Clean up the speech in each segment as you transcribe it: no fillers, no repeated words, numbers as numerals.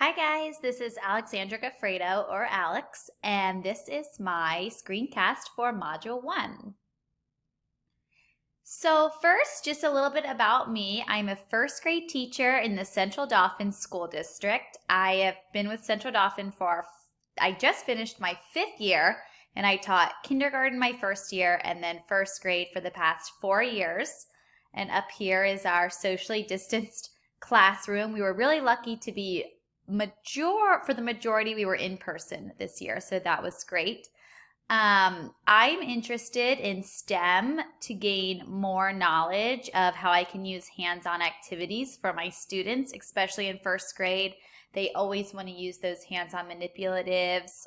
Hi guys, this is Alexandra Gaffredo or Alex, and this is my screencast for Module 1. So first, just a little bit about me. I'm a first grade teacher in the Central Dauphin School District. I have been with Central Dauphin I just finished my 5th year, and I taught kindergarten my first year and then first grade for the past 4 years. And up here is our socially distanced classroom. We were really lucky to be for the majority, we were in person this year, so that was great. I'm interested in STEM to gain more knowledge of how I can use hands-on activities for my students, especially in first grade. They always want to use those hands-on manipulatives.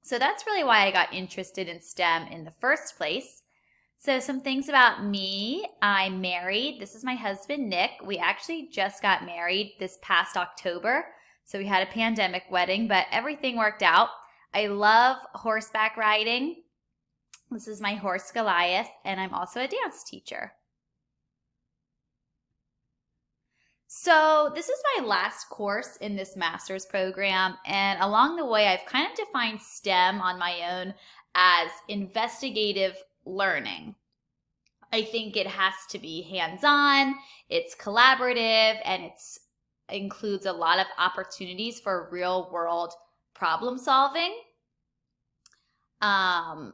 So that's really why I got interested in STEM in the first place. So some things about me. I'm married. This is my husband, Nick. We actually just got married this past October. So we had a pandemic wedding, but everything worked out. I love horseback riding. This is my horse Goliath, and I'm also a dance teacher. So this is my last course in this master's program, and along the way, I've kind of defined STEM on my own as investigative learning. I think it has to be hands-on, it's collaborative, and it includes a lot of opportunities for real-world problem solving.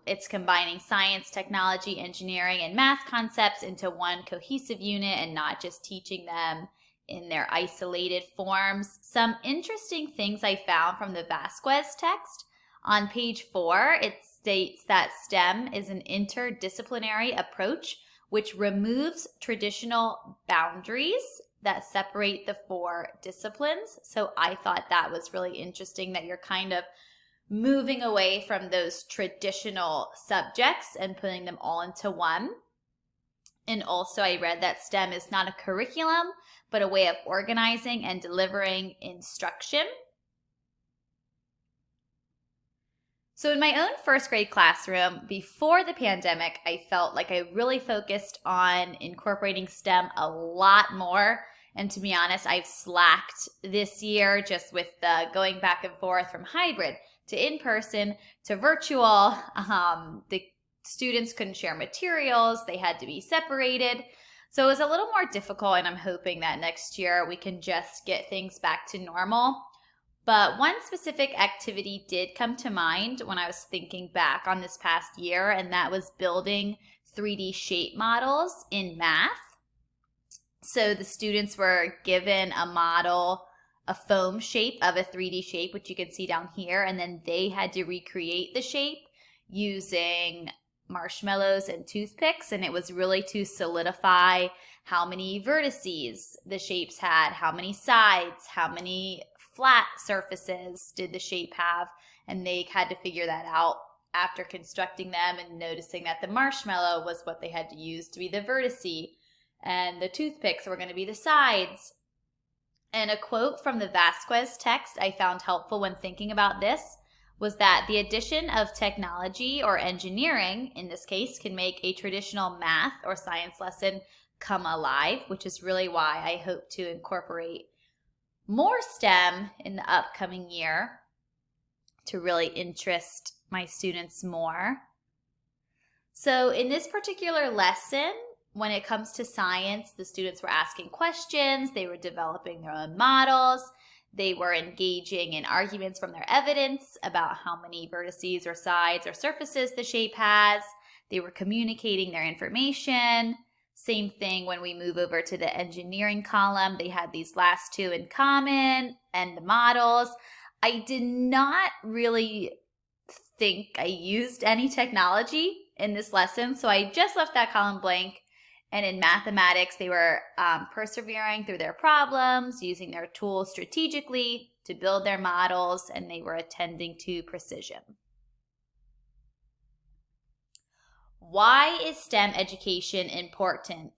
It's combining science, technology, engineering, and math concepts into one cohesive unit and not just teaching them in their isolated forms. Some interesting things I found from the Vasquez text. On page 4, it states that STEM is an interdisciplinary approach which removes traditional boundaries that separate the 4 disciplines. So I thought that was really interesting that you're kind of moving away from those traditional subjects and putting them all into one. And also I read that STEM is not a curriculum, but a way of organizing and delivering instruction. So in my own first grade classroom, before the pandemic, I felt like I really focused on incorporating STEM a lot more. And to be honest, I've slacked this year just with the going back and forth from hybrid to in-person to virtual. The students couldn't share materials. They had to be separated. So it was a little more difficult, and I'm hoping that next year we can just get things back to normal. But one specific activity did come to mind when I was thinking back on this past year, and that was building 3D shape models in math. So the students were given a model, a foam shape of a 3D shape, which you can see down here, and then they had to recreate the shape using marshmallows and toothpicks, and it was really to solidify how many vertices the shapes had, how many sides, how many flat surfaces did the shape have, and they had to figure that out after constructing them and noticing that the marshmallow was what they had to use to be the vertice, and the toothpicks were going to be the sides. And a quote from the Vasquez text I found helpful when thinking about this was that the addition of technology or engineering, in this case, can make a traditional math or science lesson come alive, which is really why I hope to incorporate more STEM in the upcoming year to really interest my students more. So in this particular lesson, when it comes to science, the students were asking questions, they were developing their own models, they were engaging in arguments from their evidence about how many vertices or sides or surfaces the shape has, they were communicating their information. Same thing when we move over to the engineering column. They had these last 2 in common and the models. I did not really think I used any technology in this lesson, so I just left that column blank. And in mathematics, they were persevering through their problems, using their tools strategically to build their models, and they were attending to precision. Why is STEM education important?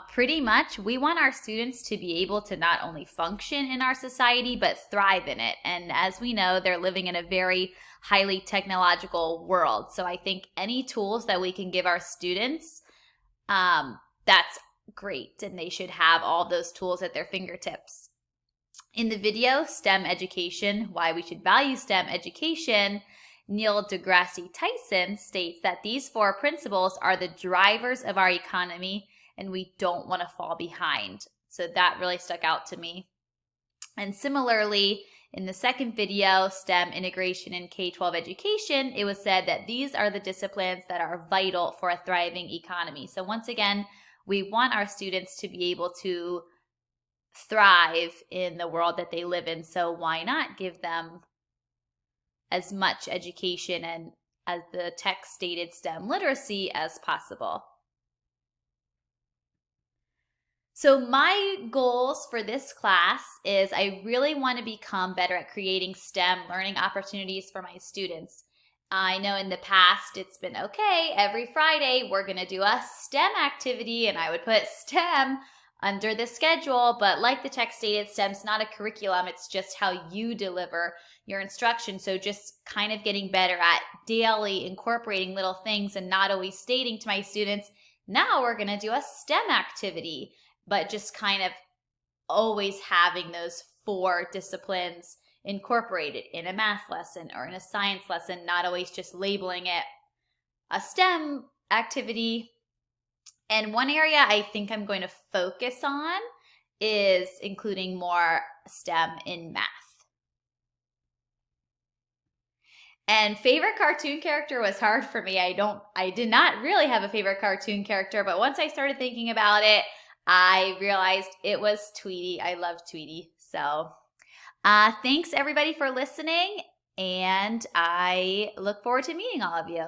Pretty much, we want our students to be able to not only function in our society, but thrive in it. And as we know, they're living in a very highly technological world. So I think any tools that we can give our students, that's great. And they should have all those tools at their fingertips. In the video, STEM Education, Why We Should Value STEM Education, Neil deGrasse Tyson states that these 4 principles are the drivers of our economy and we don't want to fall behind. So that really stuck out to me. And similarly, in the second video, STEM Integration in K-12 Education, it was said that these are the disciplines that are vital for a thriving economy. So once again, we want our students to be able to thrive in the world that they live in. So why not give them as much education and, as the text stated, STEM literacy as possible? So my goals for this class is I really want to become better at creating STEM learning opportunities for my students. I know in the past it's been, okay, every Friday we're going to do a STEM activity, and I would put STEM under the schedule, but like the text stated, STEM's not a curriculum, it's just how you deliver your instruction. So just kind of getting better at daily incorporating little things and not always stating to my students, now we're going to do a STEM activity, but just kind of always having those 4 disciplines incorporated in a math lesson or in a science lesson, not always just labeling it a STEM activity. And one area I think I'm going to focus on is including more STEM in math. And favorite cartoon character was hard for me. I did not really have a favorite cartoon character, but once I started thinking about it, I realized it was Tweety. I love Tweety. So thanks everybody for listening, and I look forward to meeting all of you.